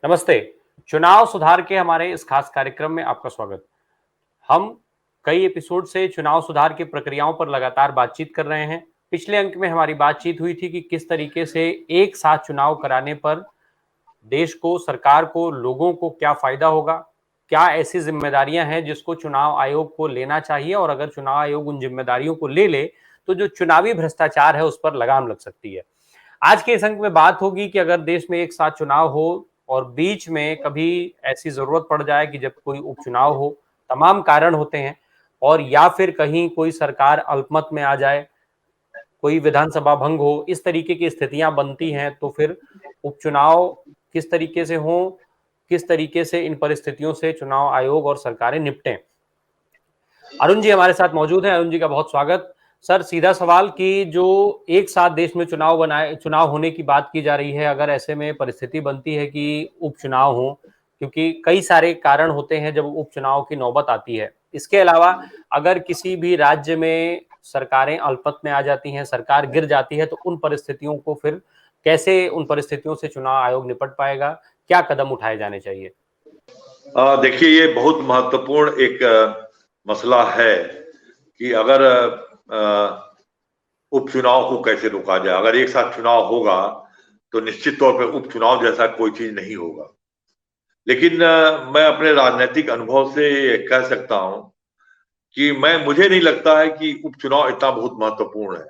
नमस्ते। चुनाव सुधार के हमारे इस खास कार्यक्रम में आपका स्वागत। हम कई एपिसोड से चुनाव सुधार की प्रक्रियाओं पर लगातार बातचीत कर रहे हैं। पिछले अंक में हमारी बातचीत हुई थी कि किस तरीके से एक साथ चुनाव कराने पर देश को, सरकार को, लोगों को क्या फायदा होगा, क्या ऐसी जिम्मेदारियां हैं जिसको चुनाव आयोग को लेना चाहिए और अगर चुनाव आयोग उन जिम्मेदारियों को ले ले तो जो चुनावी भ्रष्टाचार है उस पर लगाम लग सकती है। आज के इस अंक में बात होगी कि अगर देश में एक साथ चुनाव हो और बीच में कभी ऐसी जरूरत पड़ जाए कि जब कोई उपचुनाव हो, तमाम कारण होते हैं, और या फिर कहीं कोई सरकार अल्पमत में आ जाए, कोई विधानसभा भंग हो, इस तरीके की स्थितियां बनती हैं, तो फिर उपचुनाव किस तरीके से हो, किस तरीके से इन परिस्थितियों से चुनाव आयोग और सरकारें निपटें। अरुण जी हमारे साथ मौजूद हैं। अरुण जी का बहुत स्वागत। सर, सीधा सवाल कि जो एक साथ देश में चुनाव होने की बात की जा रही है, अगर ऐसे में परिस्थिति बनती है कि उपचुनाव हो, क्योंकि कई सारे कारण होते हैं जब उपचुनाव की नौबत आती है। इसके अलावा अगर किसी भी राज्य में सरकारें अल्पमत में आ जाती हैं, सरकार गिर जाती है, तो उन परिस्थितियों को फिर कैसे, उन परिस्थितियों से चुनाव आयोग निपट पाएगा, क्या कदम उठाए जाने चाहिए? देखिए, ये बहुत महत्वपूर्ण एक मसला है कि अगर उपचुनाव को कैसे रोका जाए। अगर एक साथ चुनाव होगा तो निश्चित तौर पे उपचुनाव जैसा कोई चीज नहीं होगा। लेकिन मैं अपने राजनीतिक अनुभव से कह सकता हूं कि मुझे नहीं लगता है कि उपचुनाव इतना बहुत महत्वपूर्ण है।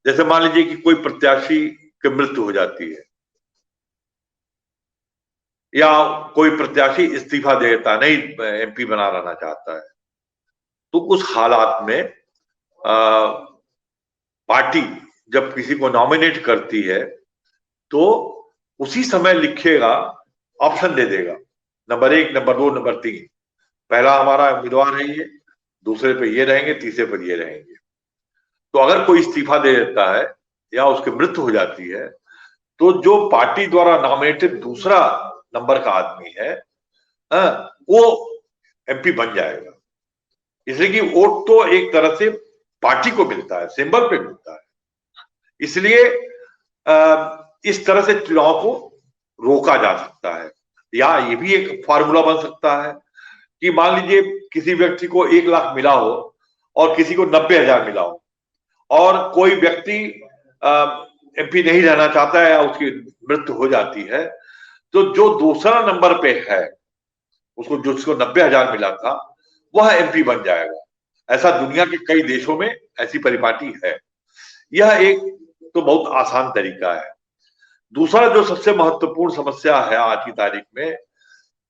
जैसे मान लीजिए कि कोई प्रत्याशी की मृत्यु हो जाती है या कोई प्रत्याशी इस्तीफा दे देता है, नहीं एमपी बना रहना चाहता है, तो उस हालात में पार्टी जब किसी को नॉमिनेट करती है तो उसी समय लिखेगा, ऑप्शन दे देगा, नंबर 1, नंबर 2, नंबर 3। पहला हमारा उम्मीदवार है ये, दूसरे पे ये रहेंगे, तीसरे पर ये रहेंगे। तो अगर कोई इस्तीफा दे देता है या उसकी मृत्यु हो जाती है तो जो पार्टी द्वारा नॉमिनेटेड दूसरा नंबर का आदमी है वो एमपी बन जाएगा। इसलिए कि वोट तो एक तरह से पार्टी को मिलता है, सिंबल पे मिलता है। इसलिए इस तरह से चुनाव को रोका जा सकता है। या ये भी एक फार्मूला बन सकता है कि मान लीजिए किसी व्यक्ति को 1 लाख मिला हो और किसी को 90,000 मिला हो और कोई व्यक्ति एमपी नहीं रहना चाहता है या उसकी मृत्यु हो जाती है, तो जो दूसरा नंबर पे है उसको, जिसको 90,000 मिला था, वह एमपी बन जाएगा। ऐसा दुनिया के कई देशों में ऐसी परिपाटी है। यह एक तो बहुत आसान तरीका है। दूसरा जो सबसे महत्वपूर्ण समस्या है आज की तारीख में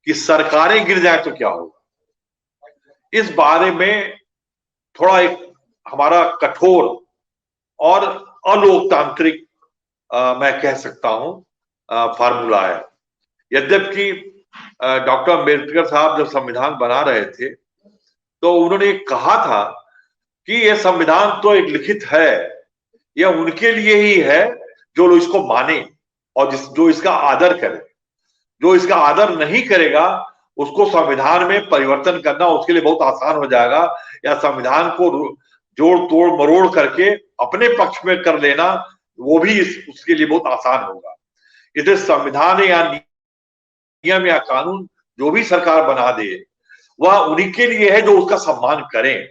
कि सरकारें गिर जाए तो क्या होगा, इस बारे में थोड़ा एक हमारा कठोर और अलोकतांत्रिक मैं कह सकता हूं फार्मूला है। यद्यपि डॉक्टर अम्बेडकर साहब जब संविधान बना रहे थे तो उन्होंने कहा था कि यह संविधान तो एक लिखित है, यह उनके लिए ही है जो लोग इसको माने और जो इसका आदर करे। जो इसका आदर नहीं करेगा उसको संविधान में परिवर्तन करना उसके लिए बहुत आसान हो जाएगा, या संविधान को जोड़ तोड़ मरोड़ करके अपने पक्ष में कर लेना वो भी उसके लिए बहुत आसान होगा। इसलिए संविधान या नियम या कानून जो भी सरकार बना दे वह उन्हीं के लिए है जो उसका सम्मान करें।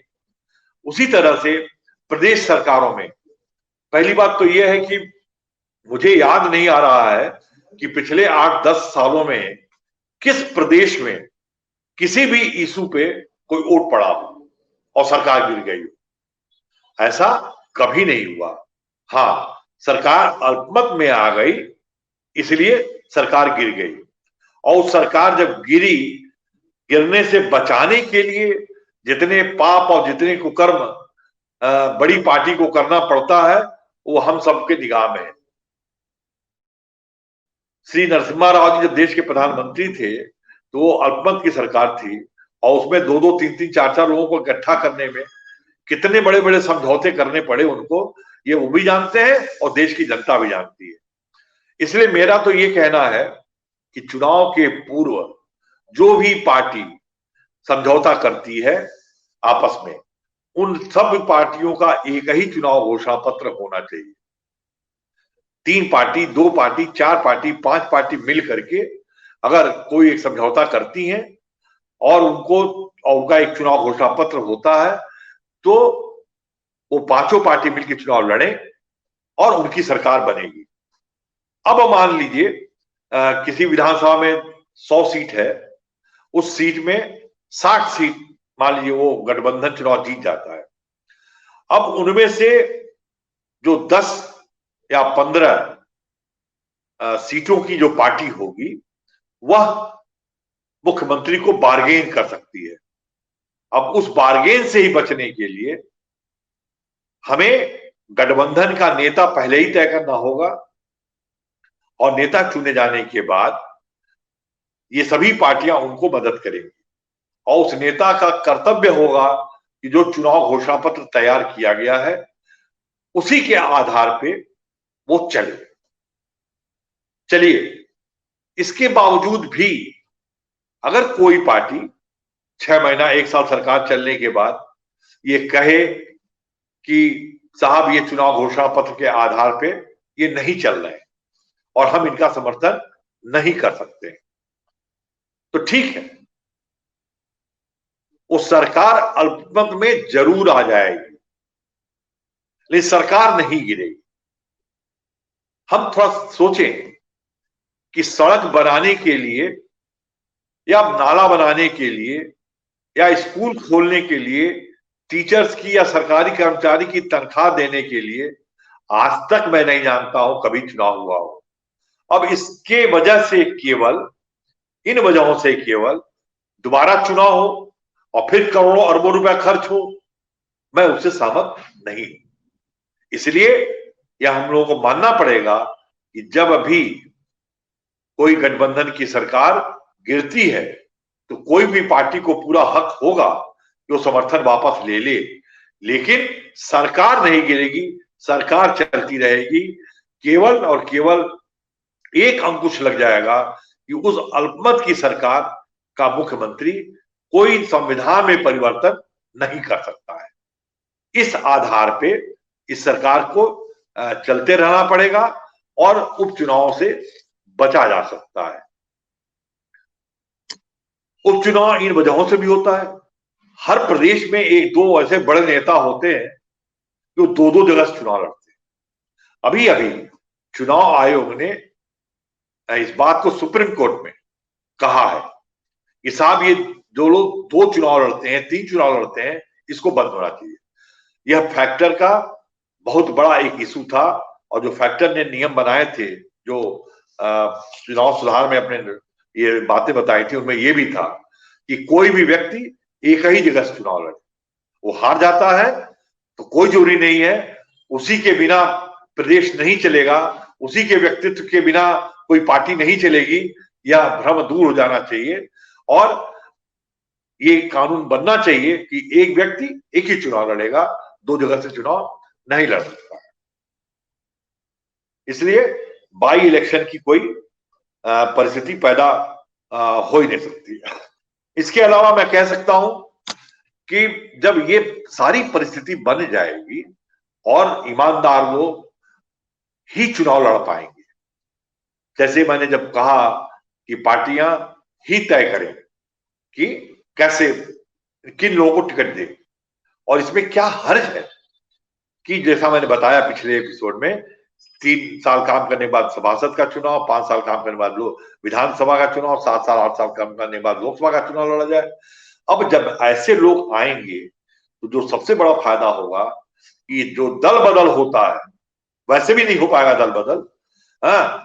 उसी तरह से प्रदेश सरकारों में पहली बात तो यह है कि मुझे याद नहीं आ रहा है कि पिछले 8-10 सालों में किस प्रदेश में किसी भी इशू पे कोई वोट पड़ा हो और सरकार गिर गई हो। ऐसा कभी नहीं हुआ। हाँ, सरकार अल्पमत में आ गई इसलिए सरकार गिर गई, और उस सरकार जब गिरी, गिरने से बचाने के लिए जितने पाप और जितने कुकर्म बड़ी पार्टी को करना पड़ता है वो हम सबके निगाह में है। श्री नरसिम्हा राव जी जब देश के प्रधानमंत्री थे तो वो अल्पमत की सरकार थी और उसमें 2-2, 3-3, 4-4 लोगों को इकट्ठा करने में कितने बड़े बड़े समझौते करने पड़े उनको, ये वो भी जानते हैं और देश की जनता भी जानती है। इसलिए मेरा तो ये कहना है कि चुनाव के पूर्व जो भी पार्टी समझौता करती है आपस में, उन सब पार्टियों का एक ही चुनाव घोषणा पत्र होना चाहिए। 3 पार्टी, 2 पार्टी, 4 पार्टी, 5 पार्टी मिल करके अगर कोई एक समझौता करती हैं और उनका एक चुनाव घोषणा पत्र होता है, तो वो पांचों पार्टी मिलकर चुनाव लड़े और उनकी सरकार बनेगी। अब मान लीजिए किसी विधानसभा में 100 सीट है, उस सीट में 60 सीट मान लीजिए वो गठबंधन चुनाव जीत जाता है। अब उनमें से जो 10 या 15 सीटों की जो पार्टी होगी, वह मुख्यमंत्री को बार्गेन कर सकती है। अब उस बार्गेन से ही बचने के लिए हमें गठबंधन का नेता पहले ही तय करना होगा और नेता चुने जाने के बाद ये सभी पार्टियां उनको मदद करेंगी और उस नेता का कर्तव्य होगा कि जो चुनाव घोषणा पत्र तैयार किया गया है उसी के आधार पे वो चलिए। इसके बावजूद भी अगर कोई पार्टी 6 महीना 1 साल सरकार चलने के बाद ये कहे कि साहब ये चुनाव घोषणा पत्र के आधार पे ये नहीं चल रहे और हम इनका समर्थन नहीं कर सकते, तो ठीक है, वो सरकार अल्पमत में जरूर आ जाएगी, लेकिन सरकार नहीं गिरेगी। हम थोड़ा सोचें कि सड़क बनाने के लिए या नाला बनाने के लिए या स्कूल खोलने के लिए, टीचर्स की या सरकारी कर्मचारी की तनख्वाह देने के लिए आज तक मैं नहीं जानता हूं कभी चुनाव हुआ हो। अब इसके वजह से इन वजहों से केवल दोबारा चुनाव हो और फिर करोड़ों अरबों रुपया खर्च हो, मैं उससे सहमत नहीं। इसलिए यह हम लोगों को मानना पड़ेगा कि जब अभी कोई गठबंधन की सरकार गिरती है तो कोई भी पार्टी को पूरा हक होगा कि वो समर्थन वापस ले ले, लेकिन सरकार नहीं गिरेगी, सरकार चलती रहेगी। केवल और केवल एक अंकुश लग जाएगा कि उस अल्पमत की सरकार का मुख्यमंत्री कोई संविधान में परिवर्तन नहीं कर सकता है। इस आधार पे इस सरकार को चलते रहना पड़ेगा और उपचुनाव से बचा जा सकता है। उपचुनाव इन वजहों से भी होता है, हर प्रदेश में एक दो ऐसे बड़े नेता होते हैं जो दो दो जगह से चुनाव लड़ते हैं। अभी अभी चुनाव आयोग ने इस बात को सुप्रीम कोर्ट में कहा है कि साहब ये जो लोग 2 चुनाव लड़ते हैं, 3 चुनाव लड़ते हैं, इसको बंद होना चाहिए। यह फैक्टर का बहुत बड़ा एक इशू था और जो फैक्टर ने नियम बनाए थे, जो चुनाव सुधार में अपने ये बातें बताई थी, उनमें ये भी था कि कोई भी व्यक्ति एक ही जगह से चुनाव लड़े, वो हार जाता है तो कोई जरूरी नहीं है, उसी के बिना प्रदेश नहीं चलेगा, उसी के व्यक्तित्व के बिना कोई पार्टी नहीं चलेगी, यह भ्रम दूर हो जाना चाहिए और ये कानून बनना चाहिए कि एक व्यक्ति एक ही चुनाव लड़ेगा, 2 जगह से चुनाव नहीं लड़ सकता है। इसलिए बाई इलेक्शन की कोई परिस्थिति पैदा हो ही नहीं सकती। इसके अलावा मैं कह सकता हूं कि जब ये सारी परिस्थिति बन जाएगी और ईमानदार लोग ही चुनाव लड़ पाएंगे, जैसे मैंने जब कहा कि पार्टियां ही तय करें कि कैसे किन लोगों को टिकट दे और इसमें क्या हर्ज है कि जैसा मैंने बताया पिछले एपिसोड में, 3 साल काम करने के बाद सभासद का चुनाव, 5 साल काम करने के बाद विधानसभा का चुनाव, 7 साल 8 साल काम करने के बाद लोकसभा का चुनाव लड़ा जाए। अब जब ऐसे लोग आएंगे तो जो सबसे बड़ा फायदा होगा कि जो दल बदल होता है, वैसे भी नहीं हो पाएगा दल बदल,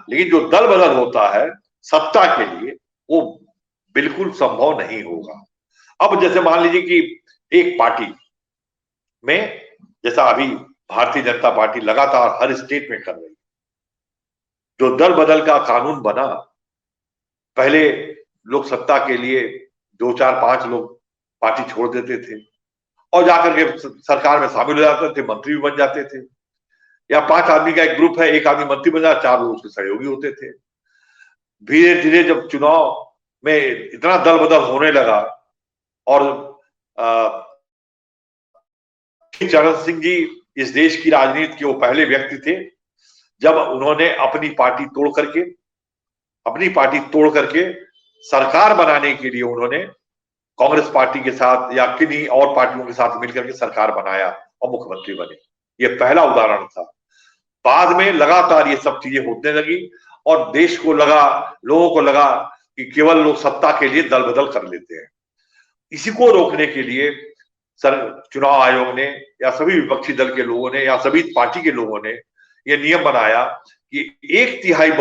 लेकिन जो दल बदल होता है सत्ता के लिए, वो बिल्कुल संभव नहीं होगा। अब जैसे मान लीजिए कि एक पार्टी में, जैसा अभी भारतीय जनता पार्टी लगातार हर स्टेट में कर रही है, जो दल बदल का कानून बना, पहले लोग सत्ता के लिए 2 4 5 लोग पार्टी छोड़ देते थे और जाकर के सरकार में शामिल हो जाते थे, मंत्री भी बन जाते थे, या 5 आदमी का एक ग्रुप है, एक आदमी मंत्री बन जाता, 4 लोग उसके सहयोगी होते थे। धीरे धीरे जब चुनाव में इतना दल बदल होने लगा और चरण सिंह जी इस देश की राजनीति के वो पहले व्यक्ति थे जब उन्होंने अपनी पार्टी तोड़ करके अपनी पार्टी तोड़ करके सरकार बनाने के लिए उन्होंने कांग्रेस पार्टी के साथ या किन्हीं और पार्टियों के साथ मिलकर के सरकार बनाया और मुख्यमंत्री बने। ये पहला उदाहरण था। बाद में लगातार ये सब चीजें होने लगी और देश को लगा, लोगों को लगा कि केवल लोग सत्ता के लिए दल बदल कर लेते हैं। इसी को रोकने के लिए चुनाव आयोग ने या सभी विपक्षी दल के लोगों ने या सभी पार्टी के लोगों ने यह नियम बनाया कि एक तिहाई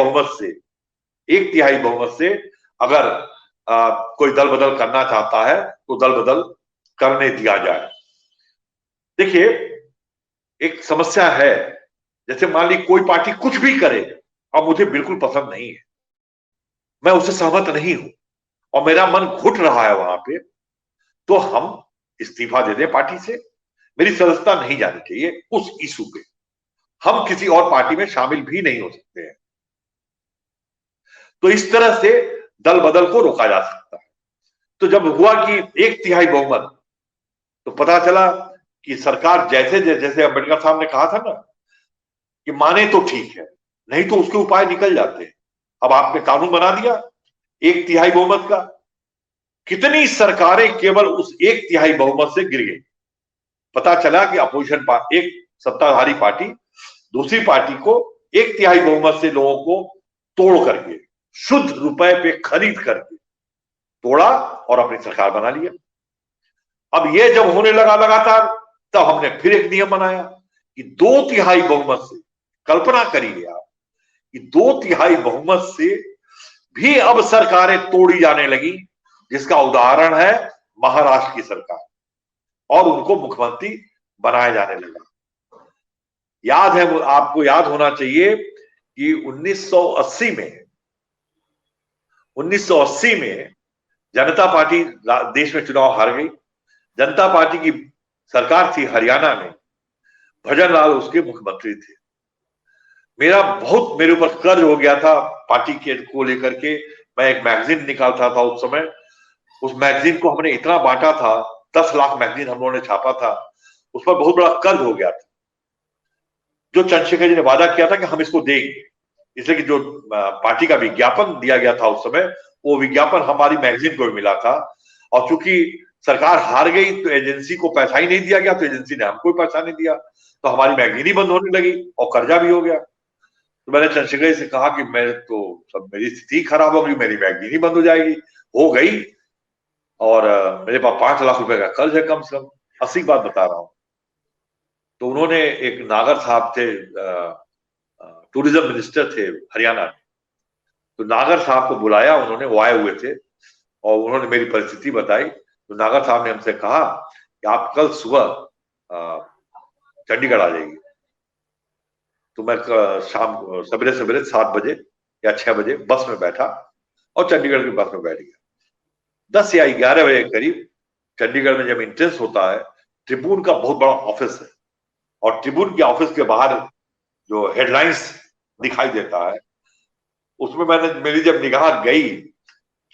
बहुमत से अगर कोई दल बदल करना चाहता है तो दल बदल करने दिया जाए। देखिए, एक समस्या है, जैसे मान ली कोई पार्टी कुछ भी करे और मुझे बिल्कुल पसंद नहीं है, मैं उससे सहमत नहीं हूं और मेरा मन घुट रहा है वहां पे, तो हम इस्तीफा दे दें पार्टी से, मेरी सदस्यता नहीं जानी चाहिए उस इशू पे, हम किसी और पार्टी में शामिल भी नहीं हो सकते हैं। तो इस तरह से दल बदल को रोका जा सकता है। तो जब हुआ कि एक तिहाई बहुमत, तो पता चला कि सरकार जैसे जैसे अम्बेडकर साहब ने कहा था ना कि माने तो ठीक है, नहीं तो उसके उपाय निकल जाते हैं। अब आपने कानून बना दिया एक तिहाई बहुमत का, कितनी सरकारें केवल उस एक तिहाई बहुमत से गिर गई। पता चला कि अपोजिशन पार्टी, एक सत्ताधारी पार्टी दूसरी पार्टी को एक तिहाई बहुमत से लोगों को तोड़ करके, शुद्ध रुपए पे खरीद करके तोड़ा और अपनी सरकार बना लिया। अब यह जब होने लगा लगातार, तब हमने फिर एक नियम बनाया कि 2/3 बहुमत से, कल्पना करिए आप कि 2/3 बहुमत से भी अब सरकारें तोड़ी जाने लगी, जिसका उदाहरण है महाराष्ट्र की सरकार, और उनको मुख्यमंत्री बनाया जाने लगा। याद है, आपको याद होना चाहिए कि 1980 में जनता पार्टी देश में चुनाव हार गई। जनता पार्टी की सरकार थी हरियाणा में, भजन लाल उसके मुख्यमंत्री थे। मेरे ऊपर कर्ज हो गया था पार्टी के को लेकर के। मैं एक मैगजीन निकालता था उस समय, उस मैगजीन को हमने इतना बांटा था, 10 लाख मैगजीन हम लोगों ने छापा था, उस पर बहुत बड़ा कर्ज हो गया था। जो चंद्रशेखर जी ने वादा किया था कि हम इसको देंगे, इसलिए कि जो पार्टी का विज्ञापन दिया गया था उस समय, वो विज्ञापन हमारी मैगजीन को भी मिला था। और चूंकि सरकार हार गई तो एजेंसी को पैसा ही नहीं दिया गया, तो एजेंसी ने हमको पैसा नहीं दिया, तो हमारी मैगजीन ही बंद होने लगी और कर्जा भी हो गया। तो मैंने चंद्रशेखर से कहा कि मैं तो सब, मेरी स्थिति खराब होगी, मेरी मैगजीन ही बंद हो जाएगी। हो गई, और मेरे पास 5 लाख रुपए का कर्ज है, कम से कम, असली बात बता रहा हूं। तो उन्होंने, एक नागर साहब थे, टूरिज्म मिनिस्टर थे हरियाणा में, तो नागर साहब को बुलाया उन्होंने, वो आए हुए थे और उन्होंने मेरी परिस्थिति बताई। तो नागर साहब ने हमसे कहा कि आप कल सुबह चंडीगढ़ आ जाइए। तो मैं शाम सवेरे सवेरे 7 बजे या 6 बजे बस में बैठा और चंडीगढ़ की बस में बैठ गया। 10 या 11 बजे के करीब चंडीगढ़ में जब एंट्रेंस होता है, ट्रिब्यून का बहुत बड़ा ऑफिस है, और ट्रिब्यून के ऑफिस के बाहर जो हेडलाइंस दिखाई देता है, उसमें मेरी जब निगाह गई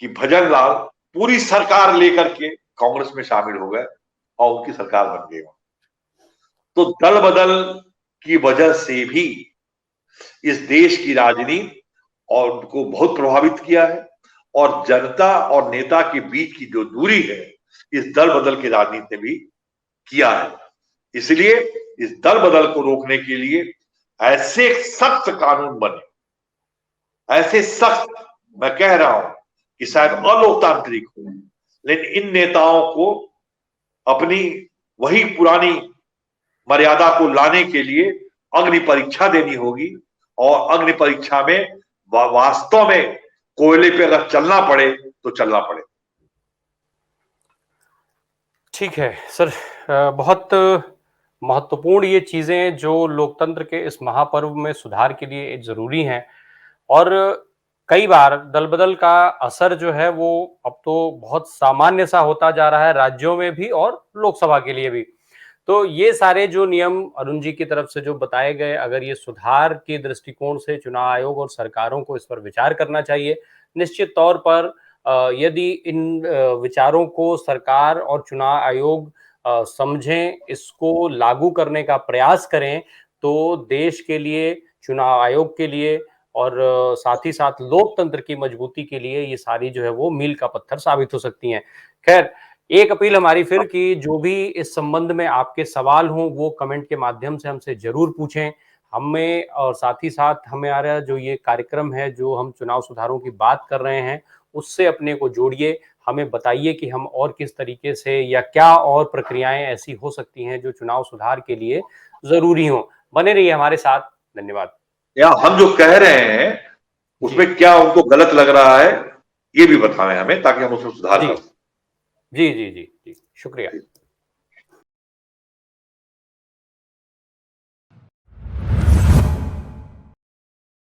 कि भजन लाल पूरी सरकार लेकर के कांग्रेस में शामिल हो गए और उनकी सरकार बन गई। तो दल बदल की वजह से भी इस देश की राजनीति और को बहुत प्रभावित किया है, और जनता और नेता के बीच की जो दूरी है, इस दल बदल की राजनीति ने भी किया है। इसलिए इस दल बदल को रोकने के लिए ऐसे सख्त कानून बने, ऐसे सख्त, मैं कह रहा हूं कि शायद अलोकतांत्रिक हो, लेकिन इन नेताओं को अपनी वही पुरानी मर्यादा को लाने के लिए अग्नि परीक्षा देनी होगी, और अग्नि परीक्षा में वास्तव में कोयले पे अगर चलना पड़े तो चलना पड़े। ठीक है सर, बहुत महत्वपूर्ण ये चीजें जो लोकतंत्र के इस महापर्व में सुधार के लिए जरूरी हैं, और कई बार दल बदल का असर जो है वो अब तो बहुत सामान्य सा होता जा रहा है, राज्यों में भी और लोकसभा के लिए भी। तो ये सारे जो नियम अरुण जी की तरफ से जो बताए गए, अगर ये सुधार के दृष्टिकोण से चुनाव आयोग और सरकारों को इस पर विचार करना चाहिए। निश्चित तौर पर यदि इन विचारों को सरकार और चुनाव आयोग समझें, इसको लागू करने का प्रयास करें, तो देश के लिए, चुनाव आयोग के लिए और साथ ही साथ लोकतंत्र की मजबूती के लिए ये सारी जो है वो मील का पत्थर साबित हो सकती हैं। खैर, एक अपील हमारी फिर कि जो भी इस संबंध में आपके सवाल हों वो कमेंट के माध्यम से हमसे ज़रूर पूछें। हमें और साथ ही साथ हमारा जो ये कार्यक्रम है, जो हम चुनाव सुधारों की बात कर रहे हैं, उससे अपने को जोड़िए। हमें बताइए कि हम और किस तरीके से या क्या और प्रक्रियाएँ ऐसी हो सकती हैं जो चुनाव सुधार के लिए ज़रूरी हों। बने रहिए हमारे साथ। धन्यवाद। या हम जो कह रहे हैं जी, उसमें क्या उनको गलत लग रहा है, ये भी बताएं हमें ताकि हम उसमें सुधार जी, कर सकें। जी, जी, जी, जी। शुक्रिया।